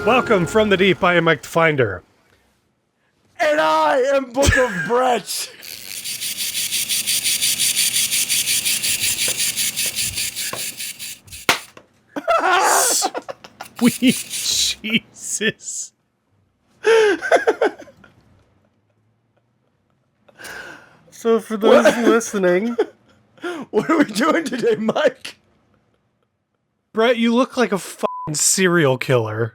Welcome from the deep. I am Mike the Finder. And I am Book of Brett. Sweet Jesus. So for those listening, What are we doing today, Mike? Brett, you look like a fucking serial killer.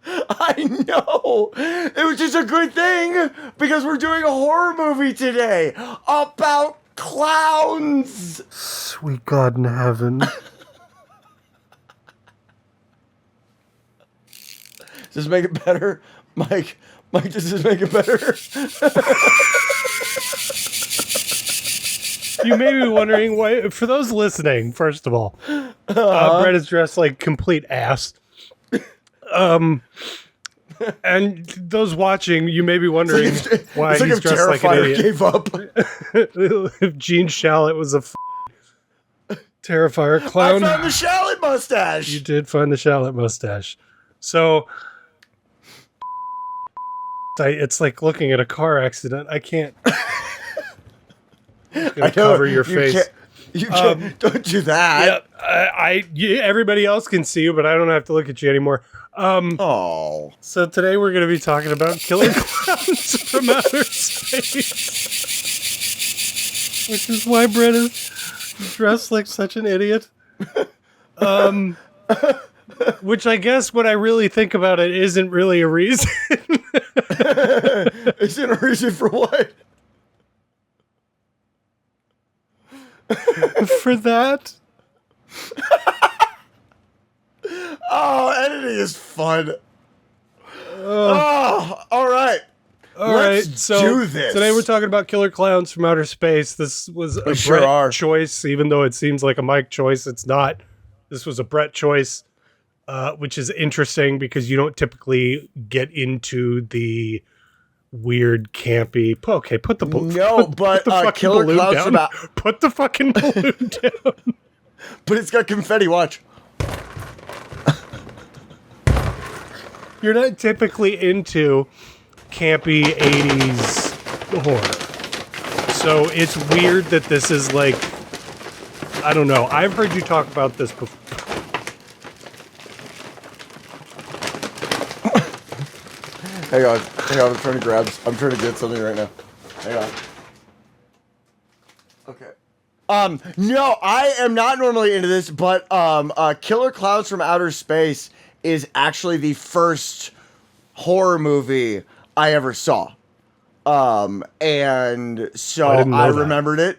I know. It was just a good thing because we're doing a horror movie today about clowns. Sweet God in heaven. Does this make it better? Mike, does this make it better? You may be wondering why. For those listening, first of all, Brett is dressed like complete ass. And those watching, you may be wondering why he's dressed like an idiot. Gave up. If Gene Shalit was a Terrifier clown. I found the Shalit mustache. You did find the Shalit mustache. So it's like looking at a car accident. I can't. I'm gonna cover your face. You can't. Don't do that. Yeah, everybody else can see you, but I don't have to look at you anymore. Oh. So today we're going to be talking about Killer Klowns from Outer Space, which is why Brett is dressed like such an idiot. Which I guess when I really think about it isn't really a reason. Isn't a reason for what? For that. Oh, editing is fun. All right. Let's So do this. Today we're talking about Killer Klowns from Outer Space. This was a sure Brett are. choice, even though it seems like a Mike choice. It's not. This was a Brett choice, which is interesting because you don't typically get into the weird, campy. Okay, put the fucking Killer balloon Klowns down. Put the fucking balloon down. But it's got confetti. Watch. You're not typically into campy 80s horror. So it's weird that this is like, I don't know. I've heard you talk about this before. Hang on. I'm trying to get something right now. Hang on. Okay. No, I am not normally into this, but Killer Klowns from Outer Space is actually the first horror movie I ever saw. And so I remembered it.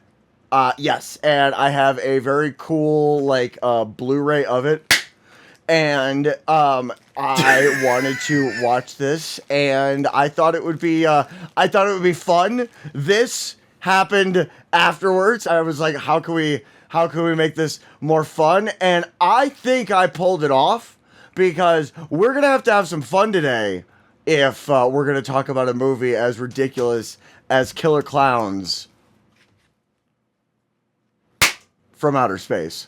Yes, and I have a very cool Blu-ray of it. And I wanted to watch this, and I thought it would be fun. This happened afterwards. I was like, how can we make this more fun? And I think I pulled it off because we're gonna have some fun today if we're gonna talk about a movie as ridiculous as Killer Klowns from Outer Space.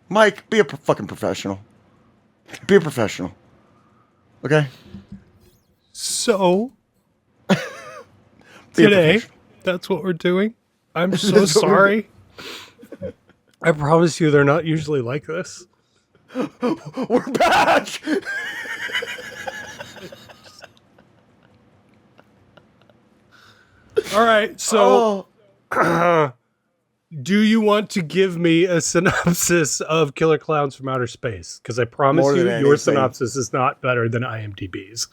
Mike, be a fucking professional. Be a professional. Okay? So, today, that's what we're doing. I'm so sorry. I promise you they're not usually like this. We're back! All right, so... do you want to give me a synopsis of Killer Klowns from Outer Space? Because I promise you, your synopsis is not better than IMDb's.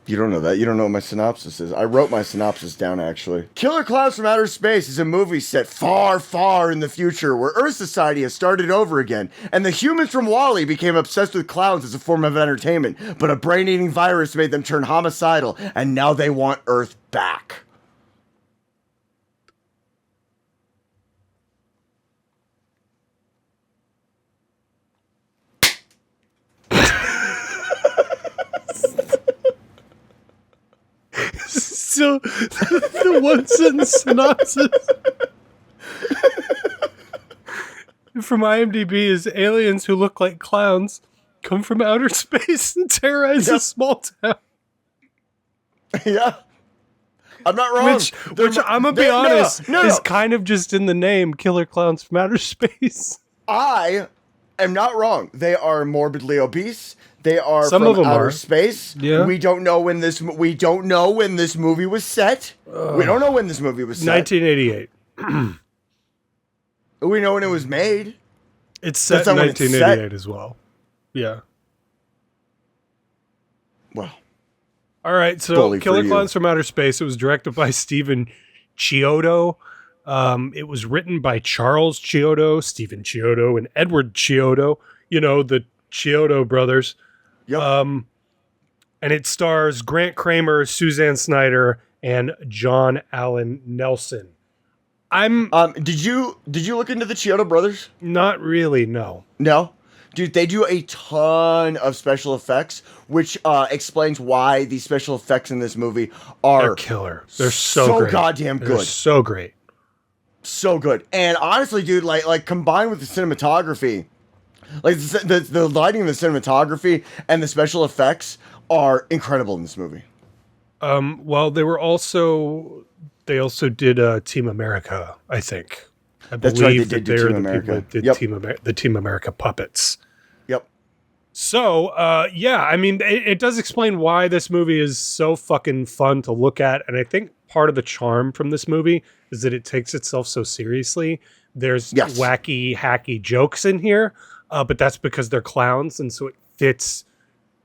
You don't know that. You don't know what my synopsis is. I wrote my synopsis down, actually. Killer Klowns from Outer Space is a movie set far, far in the future where Earth society has started over again, and the humans from WALL-E became obsessed with clowns as a form of entertainment, but a brain-eating virus made them turn homicidal, and now they want Earth back. So, the one sentence synopsis from IMDb is aliens who look like clowns come from outer space and terrorize a small town. Yeah. I'm not wrong. Which I'm going to be honest, is kind of just in the name, Killer Klowns from Outer Space. I am not wrong. They are morbidly obese. They are Some from of them outer are. space. Yeah. We don't know when this movie was set. We don't know when this movie was set. 1988. We know when it was made. It's set in 1988 as well. Yeah. Well. All right, so Killer Klowns from Outer Space. It was directed by Stephen Chiodo. It was written by Charles Chiodo, Stephen Chiodo, and Edward Chiodo. You know, the Chiodo brothers. Yep. And it stars Grant Kramer, Suzanne Snyder, and John Allen Nelson. Did you look into the Chiodo brothers? Not really, no. No? Dude, they do a ton of special effects, which explains why the special effects in this movie They're killer. They're so great. Goddamn good. They're so great. So good. And honestly, dude, like combined with the cinematography, like the lighting, the cinematography, and the special effects are incredible in this movie. Well, they also did Team America, I think. That's right, they did they're Team the America. people that did the Team America puppets. Yep. So, yeah, I mean, it does explain why this movie is so fucking fun to look at. And I think part of the charm from this movie is that it takes itself so seriously. There's wacky, hacky jokes in here, but that's because they're clowns. And so it fits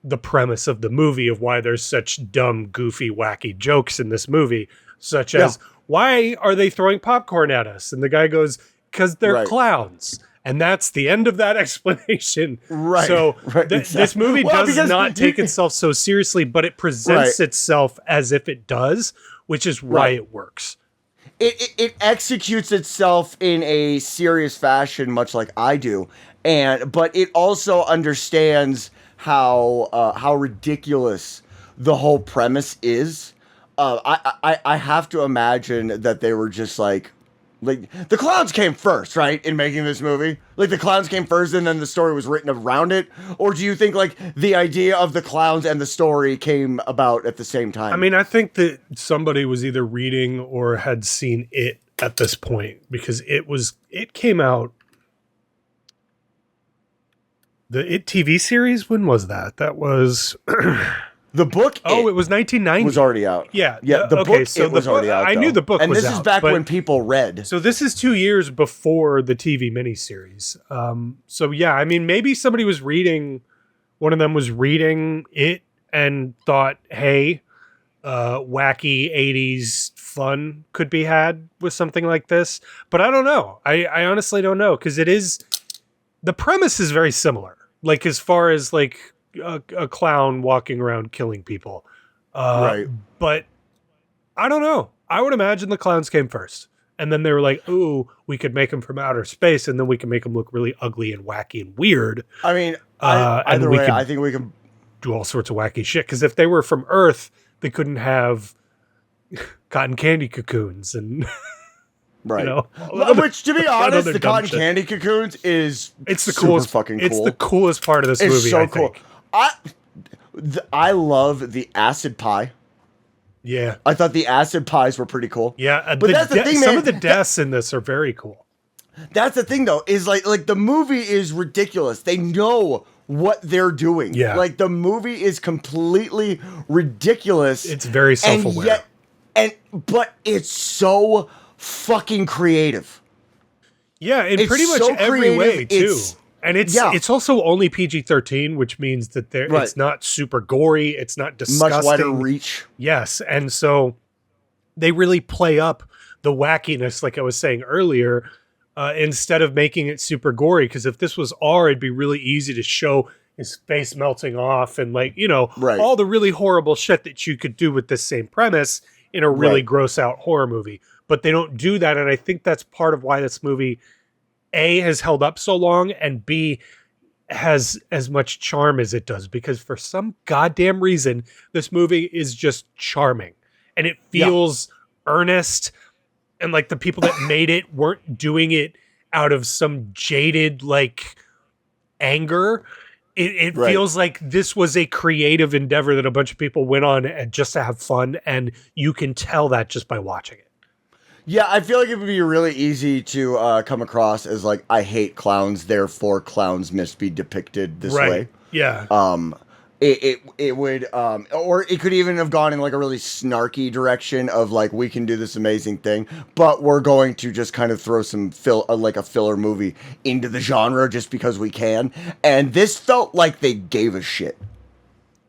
the premise of the movie of why there's such dumb, goofy, wacky jokes in this movie, such as, why are they throwing popcorn at us? And the guy goes, because they're clowns. And that's the end of that explanation. Right. So this movie does not take itself so seriously, but it presents itself as if it does, which is why it works. It executes itself in a serious fashion, much like I do, but it also understands how ridiculous the whole premise is. I have to imagine that they were just like the clowns came first, right? In making this movie, like the clowns came first, and then the story was written around it. Or do you think like the idea of the clowns and the story came about at the same time? I mean, I think that somebody was either reading or had seen it at this point, because it came out. The It TV series, when was that? That was the book. It was 1990. Was already out. Yeah. The book was already out. I knew the book and was out. And this is back when people read. So this is 2 years before the TV miniseries. So yeah, I mean, maybe somebody was reading, one of them was reading it and thought, hey, wacky 80s fun could be had with something like this. But I don't know. I honestly don't know, because the premise is very similar. Like, as far as like a clown walking around killing people. Right. But I don't know. I would imagine the clowns came first. And then they were like, ooh, we could make them from outer space, and then we can make them look really ugly and wacky and weird. I mean, either way, I think we can do all sorts of wacky shit. Because if they were from Earth, they couldn't have cotton candy cocoons and... Right. You know? Which, to be honest, the cotton candy cocoons is the coolest fucking cool. It's the coolest part of this movie. It's so cool. I love the acid pie. Yeah. I thought the acid pies were pretty cool. Yeah, but that's the thing, man. Some of the deaths in this are very cool. That's the thing, though, is like the movie is ridiculous. They know what they're doing. Yeah. Like, the movie is completely ridiculous. It's very self-aware. But it's so fucking creative. Yeah, in pretty much every way too. And it's also only PG-13, which means that it's not super gory, it's not disgusting. Much wider reach. Yes, and so they really play up the wackiness, like I was saying earlier, instead of making it super gory. Because if this was R, it'd be really easy to show his face melting off and all the really horrible shit that you could do with this same premise in a really gross out horror movie. But they don't do that, and I think that's part of why this movie, A, has held up so long, and B, has as much charm as it does. Because for some goddamn reason, this movie is just charming. And it feels earnest, and like the people that made it weren't doing it out of some jaded like anger. It Right. feels like this was a creative endeavor that a bunch of people went on and just to have fun, and you can tell that just by watching it. Yeah, I feel like it would be really easy to come across as like, I hate clowns, therefore clowns must be depicted this way. Yeah. It would or it could even have gone in like a really snarky direction of like, we can do this amazing thing, but we're going to just kind of throw some like a filler movie into the genre just because we can. And this felt like they gave a shit.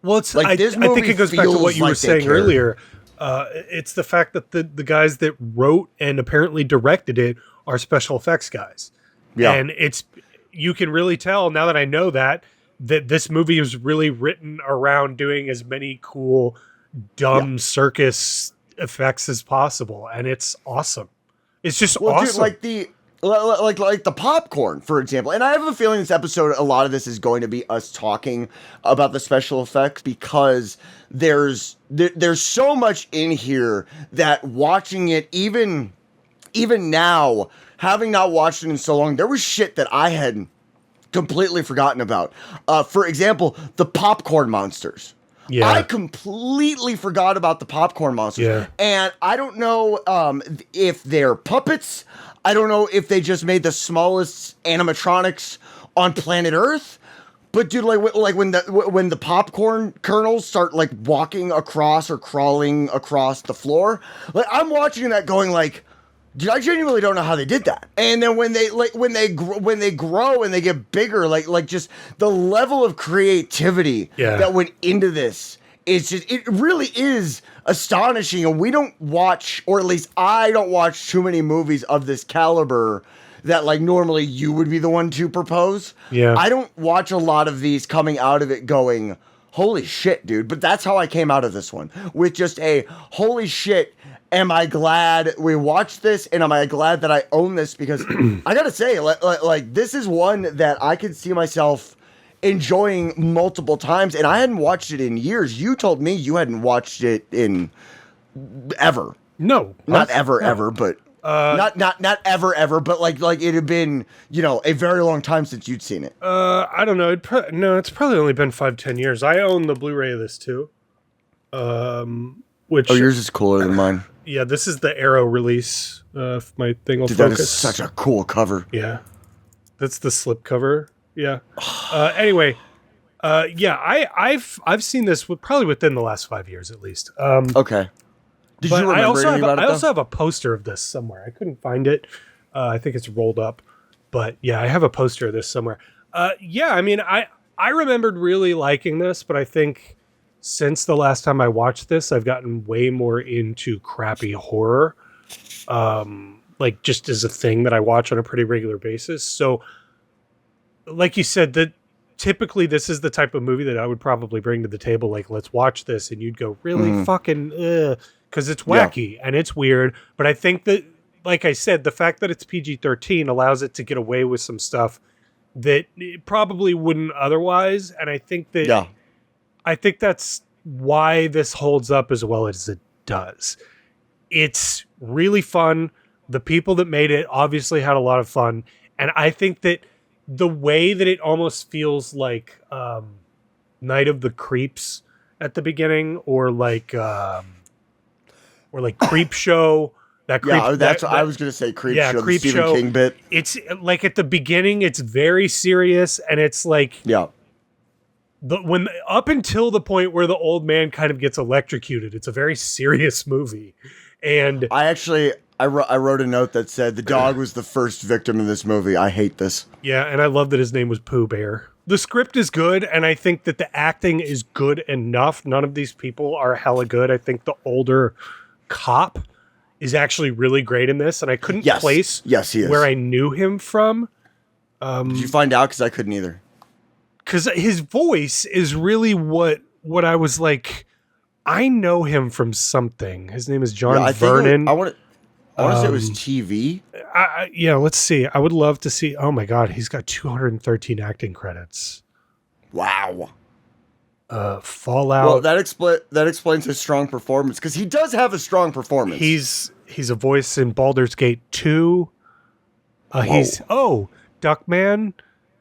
Well, it's like I think it goes back to what you were saying earlier. It's the fact that the guys that wrote and apparently directed it are special effects guys. Yeah. And you can really tell now that I know that this movie was really written around doing as many cool, dumb circus effects as possible. And it's awesome. It's just awesome. Dude, like the popcorn, for example. And I have a feeling this episode, a lot of this is going to be us talking about the special effects, because there's so much in here that watching it, even now, having not watched it in so long, there was shit that I had completely forgotten about. For example, the popcorn monsters. Yeah. I completely forgot about the popcorn monsters. Yeah. And I don't know if they're puppets. I don't know if they just made the smallest animatronics on planet Earth. But dude, like when the popcorn kernels start like walking across or crawling across the floor, like I'm watching that going like, dude, I genuinely don't know how they did that. And then when they grow and they get bigger, like just the level of creativity that went into this is just, it really is astonishing. And we don't watch, or at least I don't watch too many movies of this caliber that like normally you would be the one to propose. Yeah. I don't watch a lot of these coming out of it going, holy shit, dude. But that's how I came out of this one, with just a holy shit. Am I glad we watched this, and am I glad that I own this? Because I gotta say, like this is one that I could see myself enjoying multiple times, and I hadn't watched it in years. You told me you hadn't watched it in ever. No, not ever, but not ever, but like it had been, a very long time since you'd seen it. I don't know. It's probably only been 5-10 years. I own the Blu-ray of this too. Which yours is cooler than mine. Yeah, this is the Arrow release. If my thing will focus. That is such a cool cover. Yeah, that's the slip cover. Yeah. Anyway, I've seen this probably within the last 5 years at least. Okay. Did you remember anything about it? I also have a poster of this somewhere. I couldn't find it. I think it's rolled up, but yeah, I have a poster of this somewhere. I mean, I remembered really liking this, but I think since the last time I watched this, I've gotten way more into crappy horror, like just as a thing that I watch on a pretty regular basis. So, like you said, that typically this is the type of movie that I would probably bring to the table. Like, let's watch this, and you'd go, really fucking, because it's wacky and it's weird. But I think that, like I said, the fact that it's PG-13 allows it to get away with some stuff that it probably wouldn't otherwise. And I think that. I think that's why this holds up as well as it does. It's really fun. The people that made it obviously had a lot of fun. And I think that the way that it almost feels like Night of the Creeps at the beginning, or like Creep Show. That creep, I was going to say Creep Show, Creep the Stephen Show. King bit. It's like at the beginning, it's very serious, and it's like... Yeah. When up until the point where the old man kind of gets electrocuted, it's a very serious movie. And I wrote a note that said the dog was the first victim in this movie. I hate this. Yeah, and I love that his name was Pooh Bear. The script is good, and I think that the acting is good enough. None of these people are hella good. I think the older cop is actually really great in this, and I couldn't place he is. Where I knew him from. Did you find out? Because I couldn't either. Because his voice is really what I was like, I know him from something. His name is John Vernon. I want to say it was TV. Let's see. I would love to see. Oh my God, he's got 213 acting credits. Wow. Fallout. Well, that explains his strong performance, because he does have a strong performance. He's a voice in Baldur's Gate 2. He's Duckman.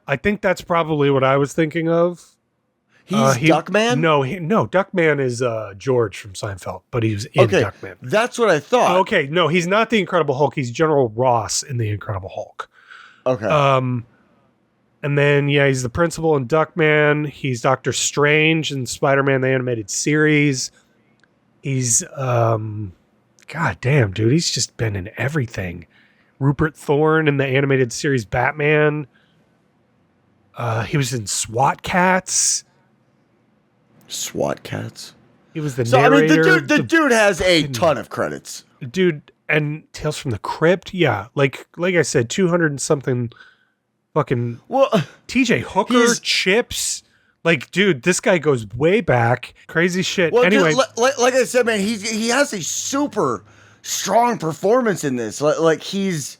I think that's probably what I was thinking of. He's Duckman? No, Duckman is George from Seinfeld, but he was in Duckman. That's what I thought. Okay, no, he's not the Incredible Hulk. He's General Ross in the Incredible Hulk. Okay. And then he's the principal in Duckman. He's Doctor Strange in Spider-Man the Animated Series. He's God damn, dude, he's just been in everything. Rupert Thorne in the animated series Batman. He was in SWAT Cats. SWAT Cats. He was the narrator. I mean, the dude has a ton of credits. Dude, and Tales from the Crypt. Yeah, like I said, 200 and something fucking. Well, TJ Hooker, Chips. Like, dude, this guy goes way back. Crazy shit. Well, anyway, like I said, man, he has a super strong performance in this. Like he's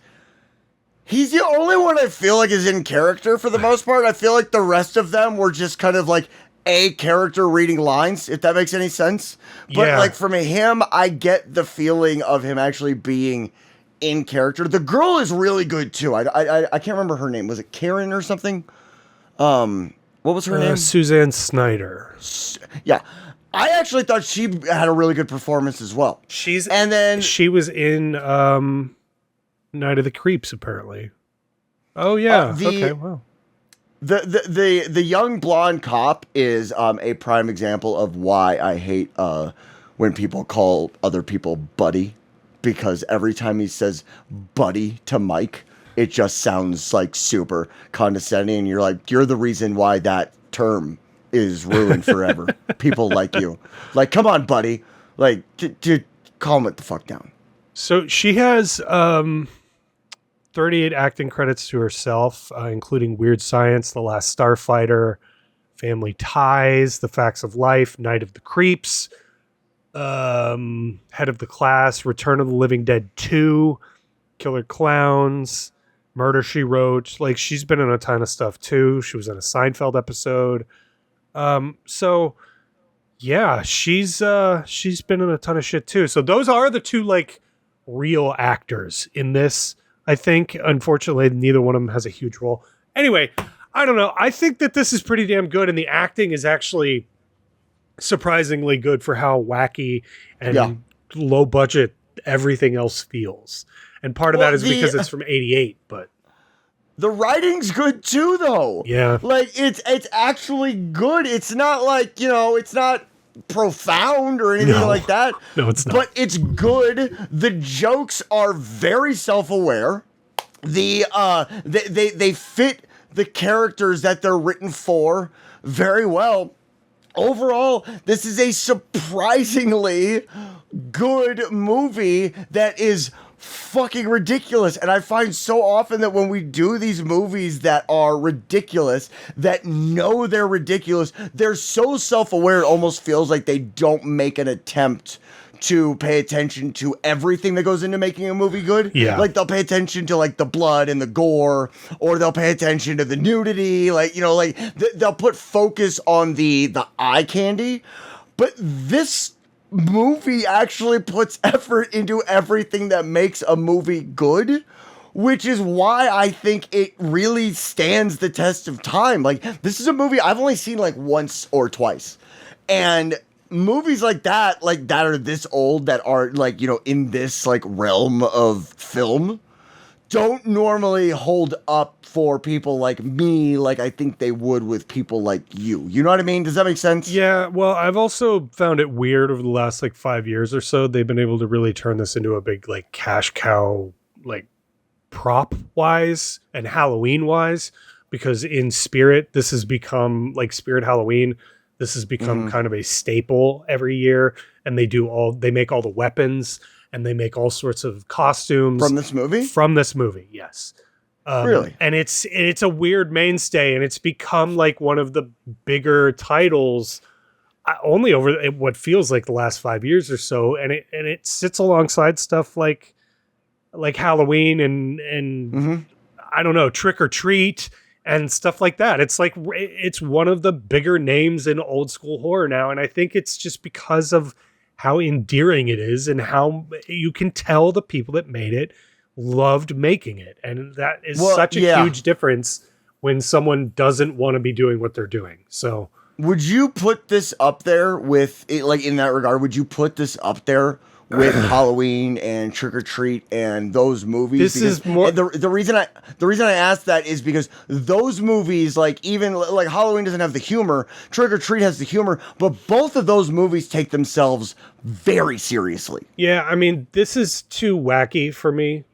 the only one I feel like is in character for the most part. I feel like the rest of them were just kind of like a character reading lines, if that makes any sense. But like from him, I get the feeling of him actually being in character. The girl is really good too. I can't remember her name. Was it Karen or something? What was her name? Suzanne Snyder. Yeah. I actually thought she had a really good performance as well. She was in Night of the Creeps, apparently. Oh yeah. Okay. Wow. The young blonde cop is a prime example of why I hate when people call other people buddy, because every time he says buddy to Mike, it just sounds like super condescending. And you're like, you're the reason why that term is ruined forever. People like you. Like, come on, buddy. Like, calm it the fuck down. So she has 38 acting credits to herself, including Weird Science, The Last Starfighter, Family Ties, The Facts of Life, Night of the Creeps, Head of the Class, Return of the Living Dead 2, Killer Klowns, Murder, She Wrote. Like, she's been in a ton of stuff too. She was in a Seinfeld episode. So yeah, she's been in a ton of shit too. So those are the two like real actors in this. I think, unfortunately, neither one of them has a huge role. Anyway, I don't know. I think that this is pretty damn good, and the acting is actually surprisingly good for how wacky and low budget everything else feels. And part of that is because it's from '88, but the writing's good too, though. Yeah, like it's actually good. It's not like, you know, it's not profound or anything like that. No, it's not. But it's good. The jokes are very self-aware. They fit the characters that they're written for very well. Overall, this is a surprisingly good movie that is fucking ridiculous. And I find so often that when we do these movies that are ridiculous, that know they're ridiculous, they're so self-aware it almost feels like they don't make an attempt to pay attention to everything that goes into making a movie good. Yeah. Like, they'll pay attention to like the blood and the gore, or they'll pay attention to the nudity, like, you know, like they'll put focus on the eye candy. But this movie actually puts effort into everything that makes a movie good, which is why I think it really stands the test of time. Like, this is a movie I've only seen like once or twice, and movies like that are this old, that are like, you know, in this like realm of film, don't normally hold up for people like me like I think they would with people like you. You know what I mean? Does that make sense? Yeah, well, I've also found it weird over the last like 5 years or so. They've been able to really turn this into a big like cash cow, like prop wise and Halloween wise, because in Spirit, this has become like Spirit Halloween. This has become kind of a staple every year, and they make all the weapons, and they make all sorts of costumes from this movie. From this movie, yes. Really? And it's a weird mainstay, and it's become like one of the bigger titles only over what feels like the last 5 years or so. And it sits alongside stuff like Halloween and I don't know, Trick or Treat and stuff like that. It's like, it's one of the bigger names in old school horror now. And I think it's just because of how endearing it is and how you can tell the people that made it loved making it. And that is such a huge difference when someone doesn't want to be doing what they're doing. So would you put this up there with it, like in that regard? Would you put this up there with Halloween and Trick or Treat and those movies? This is more the reason I asked that is because those movies, like even like Halloween doesn't have the humor, Trick or Treat has the humor, but both of those movies take themselves very seriously. Yeah, I mean, this is too wacky for me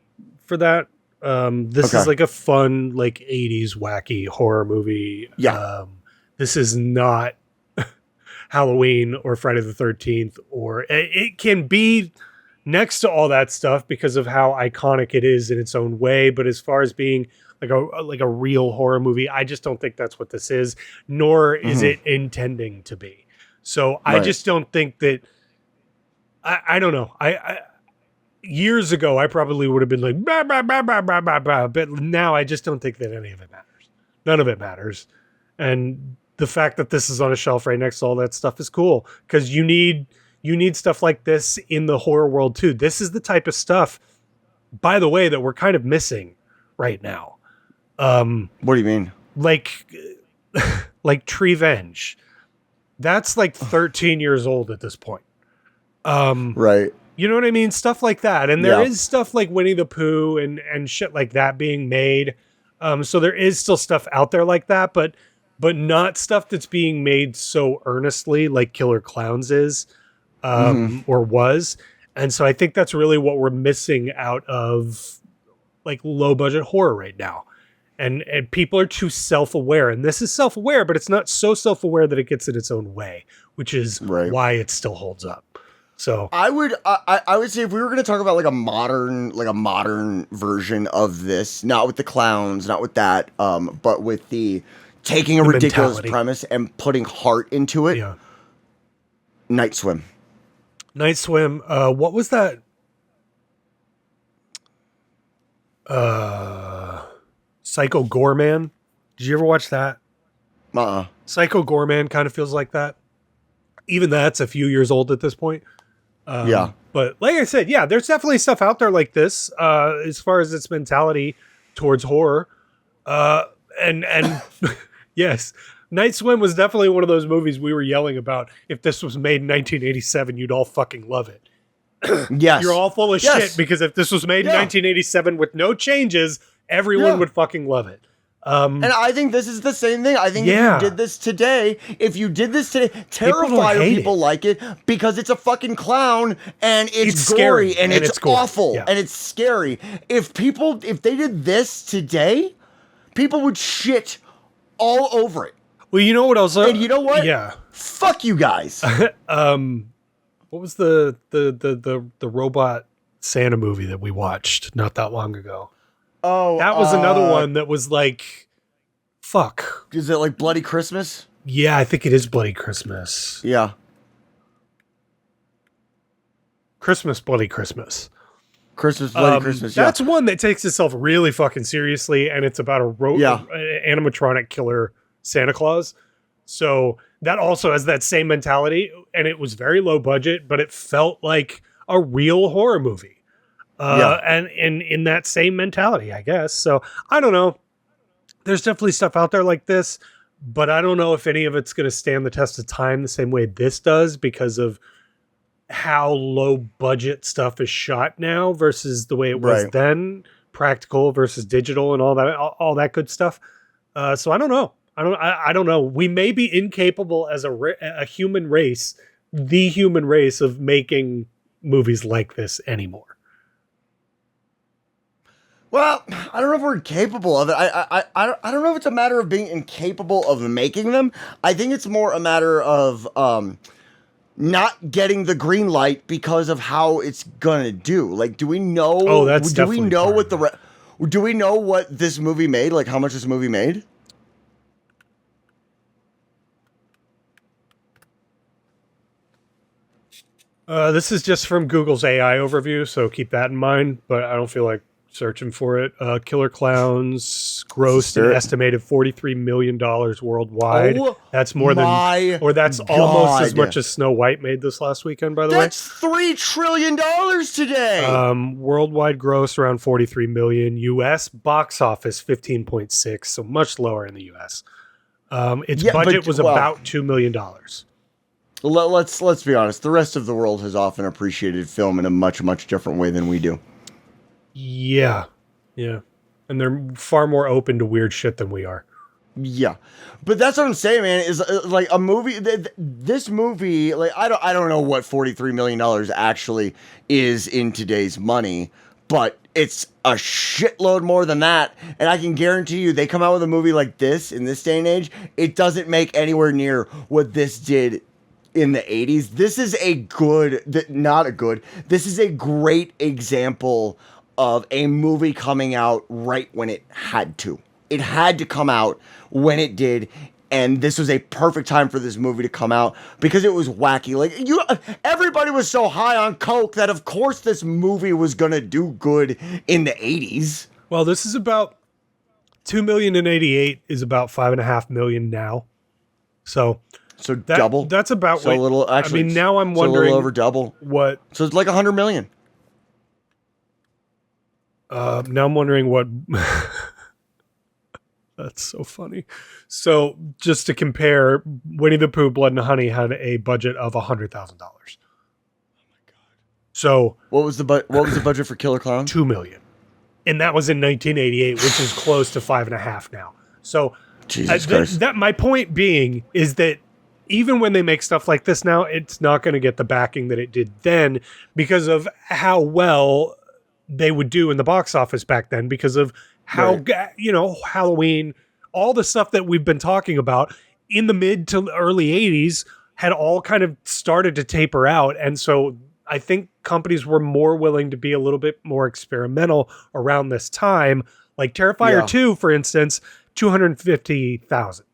for that. This is like a fun, like 80s wacky horror movie. Yeah. This is not Halloween or Friday the 13th, or it can be next to all that stuff because of how iconic it is in its own way. But as far as being like a real horror movie, I just don't think that's what this is, nor is it intending to be. So I just don't think that, I don't know. I years ago, I probably would have been like, bah, bah, bah, bah, bah, bah, bah, but now I just don't think that any of it matters. None of it matters. And the fact that this is on a shelf right next to all that stuff is cool, because you need stuff like this in the horror world too. This is the type of stuff, by the way, that we're kind of missing right now. What do you mean? Like Treevenge. That's like 13 years old at this point. Right. You know what I mean? Stuff like that. And there is stuff like Winnie the Pooh and shit like that being made. So there is still stuff out there like that, but not stuff that's being made so earnestly like Killer Klowns is, or was. And so I think that's really what we're missing out of like low budget horror right now. And people are too self-aware, and this is self-aware, but it's not so self-aware that it gets in its own way, which is why it still holds up. So I would say if we were going to talk about like a modern version of this, not with the clowns, not with that, but with the taking a ridiculous premise and putting heart into it. Yeah. Night Swim. What was that? Psycho Goreman. Did you ever watch that? Psycho Goreman kind of feels like that. Even that's a few years old at this point. But like I said, there's definitely stuff out there like this, as far as its mentality towards horror. And yes, Night Swim was definitely one of those movies we were yelling about. If this was made in 1987, you'd all fucking love it. Yes. You're all full of shit, because if this was made in 1987 with no changes, everyone would fucking love it. And I think this is the same thing. I think if you did this today, Terrifier people like it because it's a fucking clown and it's gory scary and it's awful and it's scary. If they did this today, people would shit all over it. Well, you know what else? And you know what? Yeah. Fuck you guys. What was the robot Santa movie that we watched not that long ago? Oh, that was another one that was like, fuck. Is it like Bloody Christmas? Yeah, I think it is Bloody Christmas. Yeah. Bloody Christmas. Bloody Christmas, That's one that takes itself really fucking seriously, and it's about a animatronic killer Santa Claus. So that also has that same mentality, and it was very low budget, but it felt like a real horror movie. And in that same mentality, I guess. So I don't know. There's definitely stuff out there like this, but I don't know if any of it's going to stand the test of time the same way this does, because of how low budget stuff is shot now versus the way it was then, practical versus digital and all that good stuff. So I don't know. I don't know. We may be incapable as a human race, the human race, of making movies like this anymore. Well, I don't know if we're capable of it. I don't know if it's a matter of being incapable of making them. I think it's more a matter of not getting the green light because of how it's gonna do. Like, do we know? Oh, that's do we know what do we know what this movie made? Like, how much this movie made? This is just from Google's AI overview, so keep that in mind. But I don't feel like searching for it. Killer Klowns grossed an estimated $43 million worldwide. Oh, that's more than, or that's almost as much as Snow White made this last weekend, by the way. That's $3 trillion today. Worldwide gross around 43 million. US box office 15.6, so much lower in the US. Its budget was about $2 million. Let's be honest. The rest of the world has often appreciated film in a much, much different way than we do. Yeah. And they're far more open to weird shit than we are. Yeah. But that's what I'm saying, man, is like a movie, this movie, like, I don't know what $43 million actually is in today's money, but it's a shitload more than that. And I can guarantee you, they come out with a movie like this in this day and age, it doesn't make anywhere near what this did in the 80s. This is this is a great example of a movie coming out right when it had to. It had to come out when it did, and this was a perfect time for this movie to come out because it was wacky. Like, everybody was so high on coke that of course this movie was gonna do good in the 80s. Well, this is about 2 million in 88 is about 5.5 million now. So double. That's about so a little. Actually, I mean, now I'm wondering a little over double. What? So it's like 100 million. Now I'm wondering what. That's so funny. So just to compare, Winnie the Pooh, Blood and Honey had a budget of $100,000. Oh my god! So what was the budget for Killer Klowns? $2 million, and that was in 1988, which is close to 5.5 now. So Jesus Christ. That my point being is that even when they make stuff like this now, it's not going to get the backing that it did then because of how well they would do in the box office back then, because of how, Halloween, all the stuff that we've been talking about in the mid to early 80s had all kind of started to taper out. And so I think companies were more willing to be a little bit more experimental around this time. Like Terrifier 2, for instance, 250,000.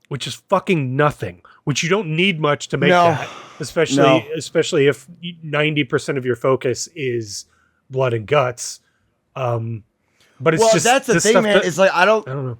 Which is fucking nothing, which you don't need much to make that, especially if 90% of your focus is blood and guts. But it's just that's the thing, man. It's like I don't know.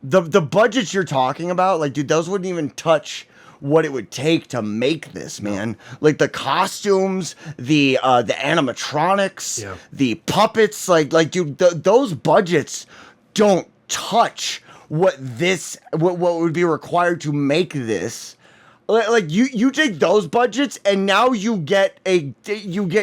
The budgets you're talking about, like, dude, those wouldn't even touch what it would take to make this, man. Like the costumes, the animatronics, the puppets, like dude, those budgets don't touch what would be required to make this. Like you take those budgets and now you get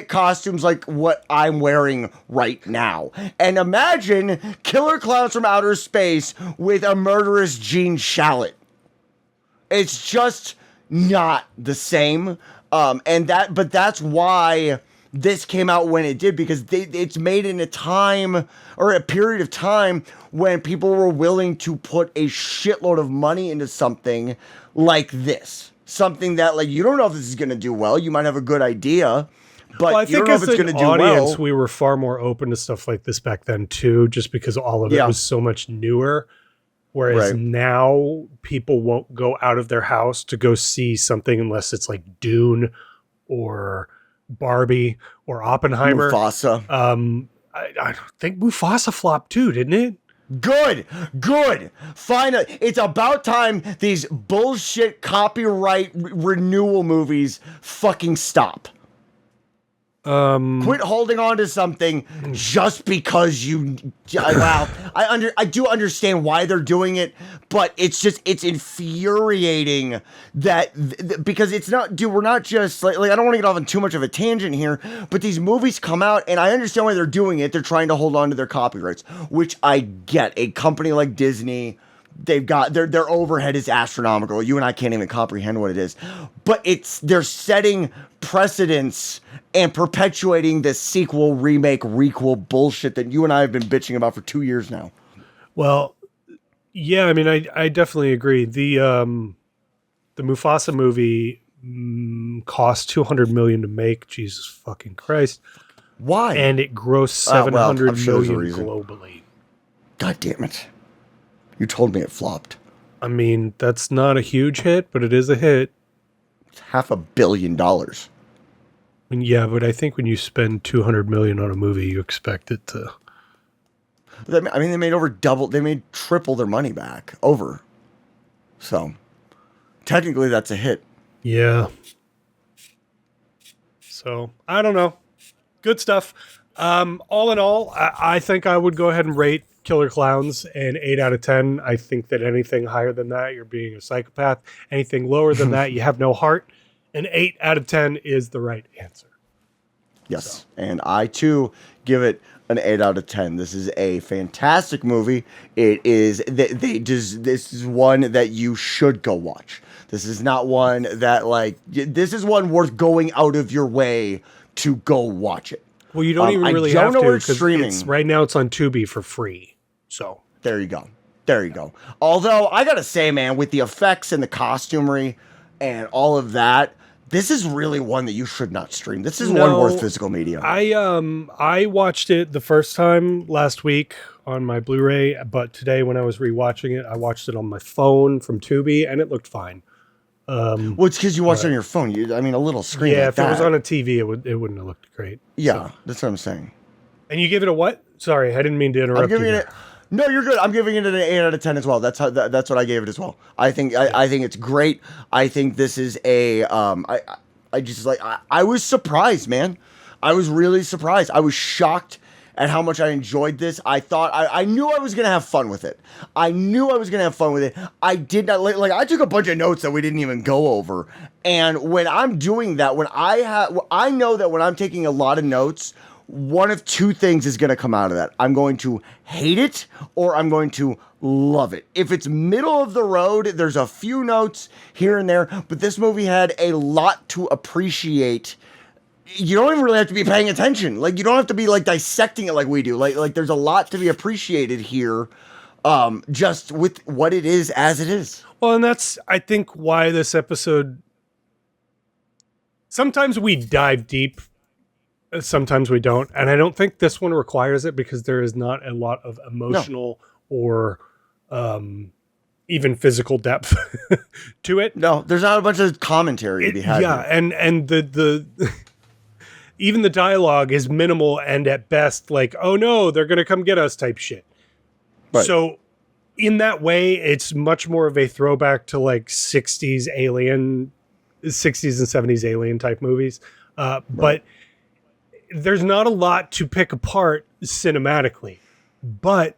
costumes like what I'm wearing right now. And imagine Killer Klowns from Outer Space with a murderous Gene Shalit. It's just not the same. But that's why this came out when it did, because it's made in a time or a period of time when people were willing to put a shitload of money into something like this. Something that, like, you don't know if this is going to do well. You might have a good idea, but you don't know if it's going to do well. We were far more open to stuff like this back then too, just because all of it was so much newer. Whereas now people won't go out of their house to go see something unless it's like Dune or Barbie or Oppenheimer. Mufasa. I think Mufasa flopped too, didn't it? Good. Finally, it's about time these bullshit copyright renewal movies fucking stop. Quit holding on to something just because you. Wow, I do understand why they're doing it, but it's infuriating that because it's not. Dude, we're not just like I don't want to get off on too much of a tangent here, but these movies come out, and I understand why they're doing it. They're trying to hold on to their copyrights, which I get. A company like Disney, they've got their overhead is astronomical. You and I can't even comprehend what it is, but they're setting precedents and perpetuating this sequel, remake, requel bullshit that you and I have been bitching about for 2 years now. Well, yeah, I mean, I definitely agree. The Mufasa movie cost $200 million to make. Jesus fucking Christ! Why? And it grossed $700 million globally. God damn it! You told me it flopped. I mean, that's not a huge hit, but it is a hit. It's $500 million. Yeah, but I think when you spend $200 million on a movie, you expect it to. I mean, they made they made triple their money back over. So technically, that's a hit. Yeah. So I don't know. Good stuff. All in all, I think I would go ahead and rate Killer Klowns an 8 out of 10. I think that anything higher than that, you're being a psychopath. Anything lower than that, you have no heart. An 8 out of 10 is the right answer. Yes, So. And I too give it an 8 out of 10. This is a fantastic movie. It is this is one that you should go watch. This is not one that this is one worth going out of your way to go watch it. Well, you don't even really have to because right now it's on Tubi for free. So there you go. There you go. Although I gotta say, man, with the effects and the costumery and all of that, this is really one that you should not stream. This is one worth physical media. I watched it the first time last week on my Blu-ray, but today when I was rewatching it, I watched it on my phone from Tubi, and it looked fine. Well, it's because you watched it on your phone. A little screen. Yeah, like if that. It was on a TV, it wouldn't have looked great. Yeah, so. That's what I'm saying. And you give it a what? Sorry, I didn't mean to interrupt. No, you're good. I'm giving it an 8 out of 10 as well. That's what I gave it as well. I think I think it's great. I think this is a I was surprised, man. I was really surprised. I was shocked at how much I enjoyed this. I thought I knew I was gonna have fun with it. I I did not I took a bunch of notes that we didn't even go over. And when I'm doing that, I know that when I'm taking a lot of notes, one of two things is going to come out of that. I'm going to hate it or I'm going to love it. If it's middle of the road, there's a few notes here and there, but this movie had a lot to appreciate. You don't even really have to be paying attention. You don't have to be dissecting it like we do. There's a lot to be appreciated here, just with what it is as it is. Well, and that's, I think, why this episode, sometimes we dive deep, sometimes we don't. And I don't think this one requires it because there is not a lot of emotional or even physical depth to it. No, there's not a bunch of commentary to be had. Yeah, here. and the even the dialogue is minimal and at best oh no, they're going to come get us type shit. Right. So in that way, it's much more of a throwback to 60s and 70s alien type movies. Right. But there's not a lot to pick apart cinematically. But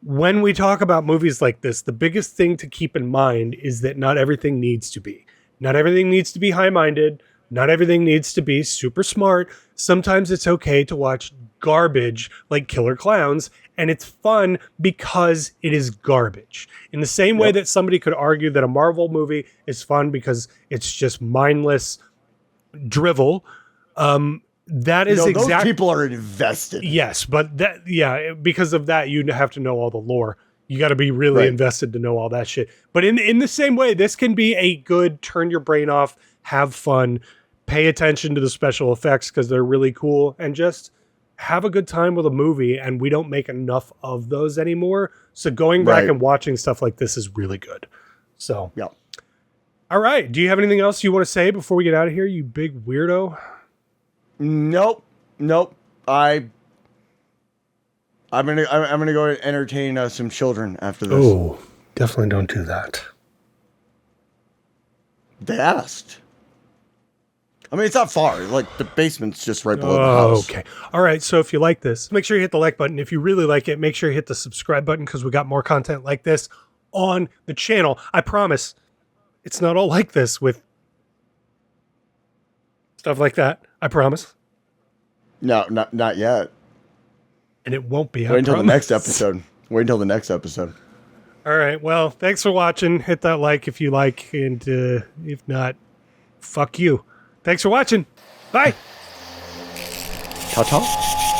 when we talk about movies like this, the biggest thing to keep in mind is that not everything needs to be. Not everything needs to be high-minded. Not everything needs to be super smart. Sometimes it's okay to watch garbage like Killer Klowns, and it's fun because it is garbage. In the same way that somebody could argue that a Marvel movie is fun because it's just mindless drivel, that is exactly. Those people are invested. Yes, but because of that, you have to know all the lore. You got to be really invested to know all that shit. But in the same way, this can be a good turn your brain off, have fun, pay attention to the special effects because they're really cool, and just have a good time with a movie. And we don't make enough of those anymore. So going back and watching stuff like this is really good. So, all right. Do you have anything else you want to say before we get out of here, you big weirdo? Nope. I'm gonna go entertain some children after this. Oh, definitely don't do that. They asked. I mean, it's not far. The basement's just right below the house. Okay. All right. So if you like this, make sure you hit the like button. If you really like it, make sure you hit the subscribe button because we got more content like this on the channel. I promise it's not all like this with stuff like that. I promise. No, not yet. And it won't be. Wait until the next episode. All right. Well, thanks for watching. Hit that like if you like. And if not, fuck you. Thanks for watching. Bye. Ta-ta.